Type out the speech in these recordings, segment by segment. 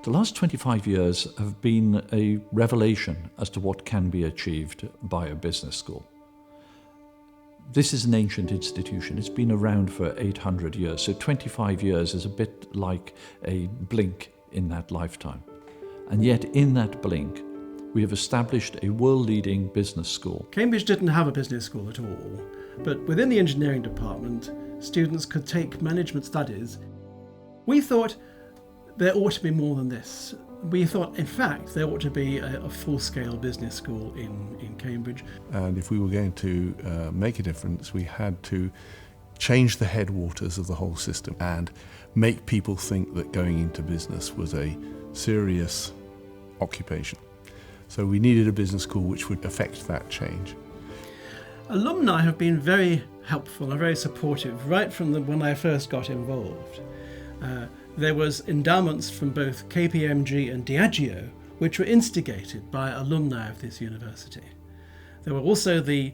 The last 25 years have been a revelation as to what can be achieved by a business school. This is an ancient institution. It's been around for 800 years, so 25 years is a bit like a blink in that lifetime. And yet in that blink, we have established a world-leading business school. Cambridge didn't have a business school at all, but within the engineering department, students could take management studies. We thought there ought to be more than this. We thought, in fact, there ought to be a full-scale business school in Cambridge. And if we were going to make a difference, we had to change the headwaters of the whole system and make people think that going into business was a serious occupation. So we needed a business school which would affect that change. Alumni have been very helpful and very supportive right from when I first got involved. There was endowments from both KPMG and Diageo, which were instigated by alumni of this university. There were also the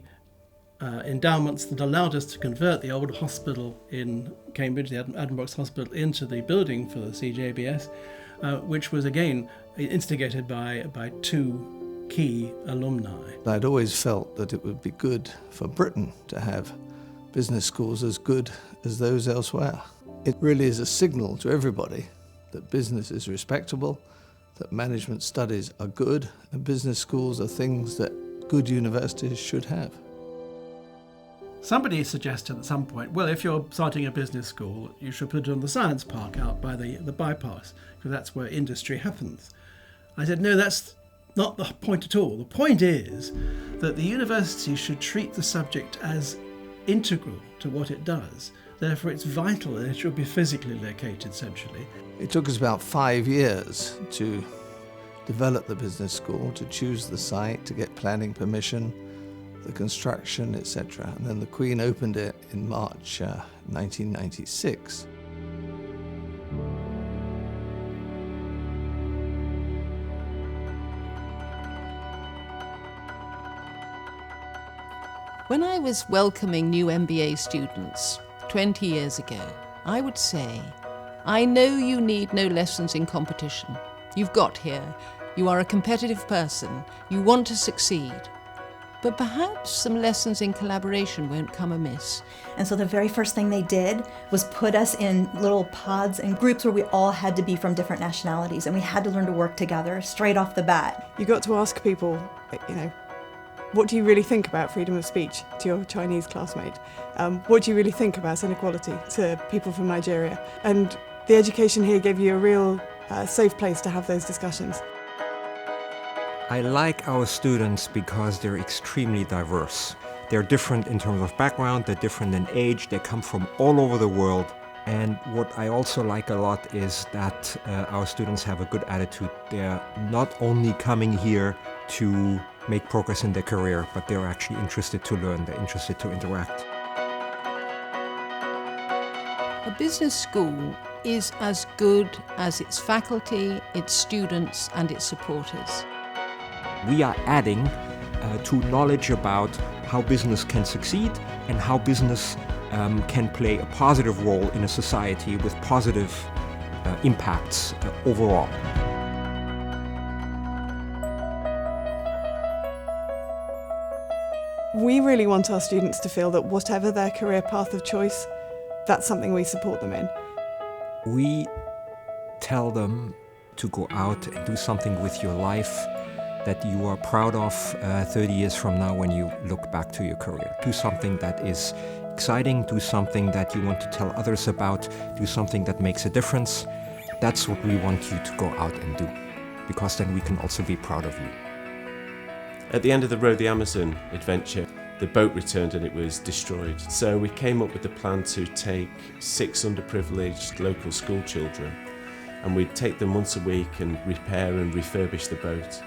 endowments that allowed us to convert the old hospital in Cambridge, the Addenbrooke's Hospital, into the building for the CJBS, which was again instigated by two key alumni. I'd always felt that it would be good for Britain to have business schools as good as those elsewhere. It really is a signal to everybody that business is respectable, that management studies are good, and business schools are things that good universities should have. Somebody suggested at some point, well, if you're starting a business school, you should put it on the science park out by the bypass, because that's where industry happens. I said, no, that's not the point at all. The point is that the university should treat the subject as integral to what it does. Therefore, it's vital that it should be physically located centrally. It took us about 5 years to develop the business school, to choose the site, to get planning permission, the construction, etc. And then the Queen opened it in March 1996. When I was welcoming new MBA students 20 years ago, I would say, I know you need no lessons in competition. You've got here, you are a competitive person, you want to succeed. But perhaps some lessons in collaboration won't come amiss. And so the very first thing they did was put us in little pods and groups where we all had to be from different nationalities, and we had to learn to work together straight off the bat. You got to ask people, what do you really think about freedom of speech to your Chinese classmate? What do you really think about inequality to people from Nigeria? And the education here gave you a real safe place to have those discussions. I like our students because they're extremely diverse. They're different in terms of background, they're different in age, they come from all over the world. And what I also like a lot is that our students have a good attitude. They're not only coming here to make progress in their career, but they're actually interested to learn, they're interested to interact. A business school is as good as its faculty, its students, and its supporters. We are adding to knowledge about how business can succeed and how business can play a positive role in a society with positive impacts overall. We really want our students to feel that whatever their career path of choice, that's something we support them in. We tell them to go out and do something with your life that you are proud of 30 years from now when you look back to your career. Do something that is exciting, do something that you want to tell others about, do something that makes a difference. That's what we want you to go out and do, because then we can also be proud of you. At the end of the Row the Amazon adventure, the boat returned and it was destroyed. So we came up with the plan to take 6 underprivileged local school children, and we'd take them once a week and repair and refurbish the boat.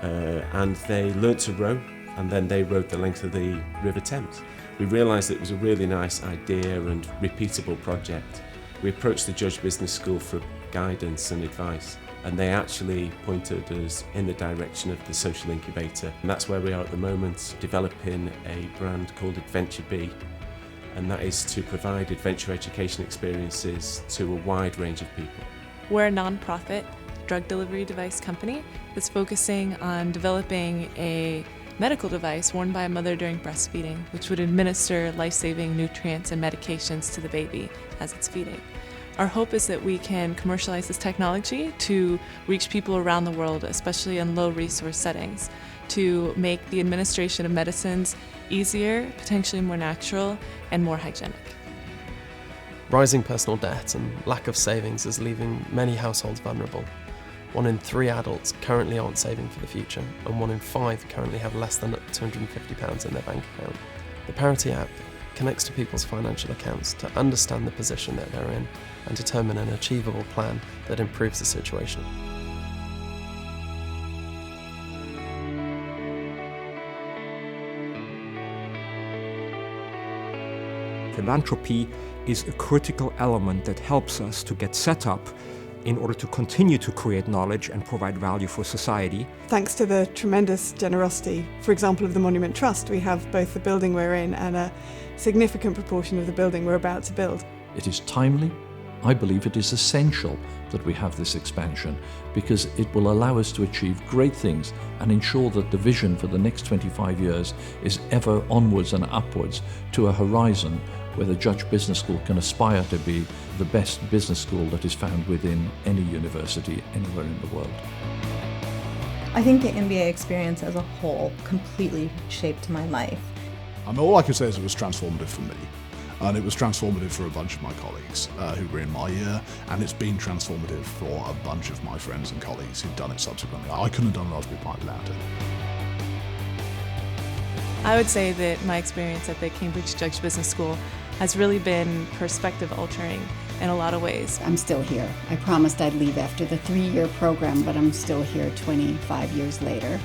And they learnt to row, and then they rowed the length of the River Thames. We realised that it was a really nice idea and repeatable project. We approached the Judge Business School for guidance and advice, and they actually pointed us in the direction of the social incubator. And that's where we are at the moment, developing a brand called Adventure B, and that is to provide adventure education experiences to a wide range of people. We're a non-profit drug delivery device company that's focusing on developing a medical device worn by a mother during breastfeeding, which would administer life-saving nutrients and medications to the baby as it's feeding. Our hope is that we can commercialize this technology to reach people around the world, especially in low-resource settings, to make the administration of medicines easier, potentially more natural, and more hygienic. Rising personal debt and lack of savings is leaving many households vulnerable. 1 in 3 adults currently aren't saving for the future, and 1 in 5 currently have less than £250 in their bank account. The Parity app connects to people's financial accounts to understand the position that they're in and determine an achievable plan that improves the situation. Philanthropy is a critical element that helps us to get set up in order to continue to create knowledge and provide value for society. Thanks to the tremendous generosity, for example, of the Monument Trust, we have both the building we're in and a significant proportion of the building we're about to build. It is timely. I believe it is essential that we have this expansion because it will allow us to achieve great things and ensure that the vision for the next 25 years is ever onwards and upwards to a horizon where the Judge Business School can aspire to be the best business school that is found within any university anywhere in the world. I think the MBA experience as a whole completely shaped my life. I mean, all I can say is it was transformative for me. And it was transformative for a bunch of my colleagues who were in my year, and it's been transformative for a bunch of my friends and colleagues who've done it subsequently. I couldn't have done Raspberry Pi without it. I would say that my experience at the Cambridge Judge Business School has really been perspective altering in a lot of ways. I'm still here. I promised I'd leave after the 3-year program, but I'm still here 25 years later.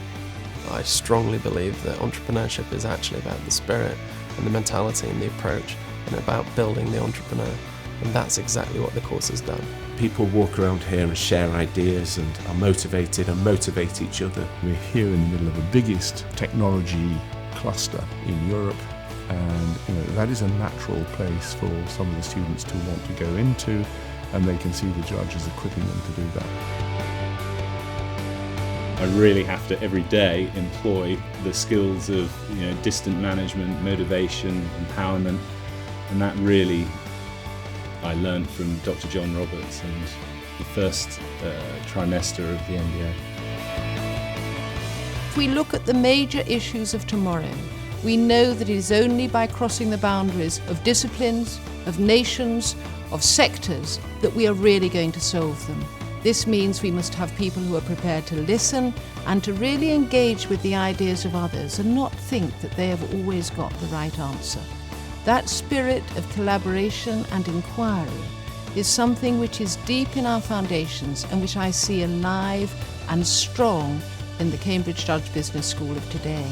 I strongly believe that entrepreneurship is actually about the spirit and the mentality and the approach, and about building the entrepreneur, and that's exactly what the course has done. People walk around here and share ideas and are motivated and motivate each other. We're here in the middle of the biggest technology cluster in Europe, and that is a natural place for some of the students to want to go into, and they can see the judges equipping them to do that. I really have to every day employ the skills of distant management, motivation, empowerment, and that really I learned from Dr. John Roberts and the first trimester of the MBA. If we look at the major issues of tomorrow, we know that it is only by crossing the boundaries of disciplines, of nations, of sectors that we are really going to solve them. This means we must have people who are prepared to listen and to really engage with the ideas of others and not think that they have always got the right answer. That spirit of collaboration and inquiry is something which is deep in our foundations and which I see alive and strong in the Cambridge Judge Business School of today.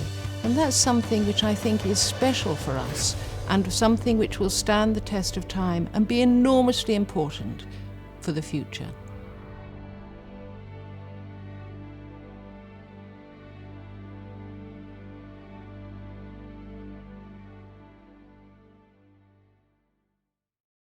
And that's something which I think is special for us and something which will stand the test of time and be enormously important for the future.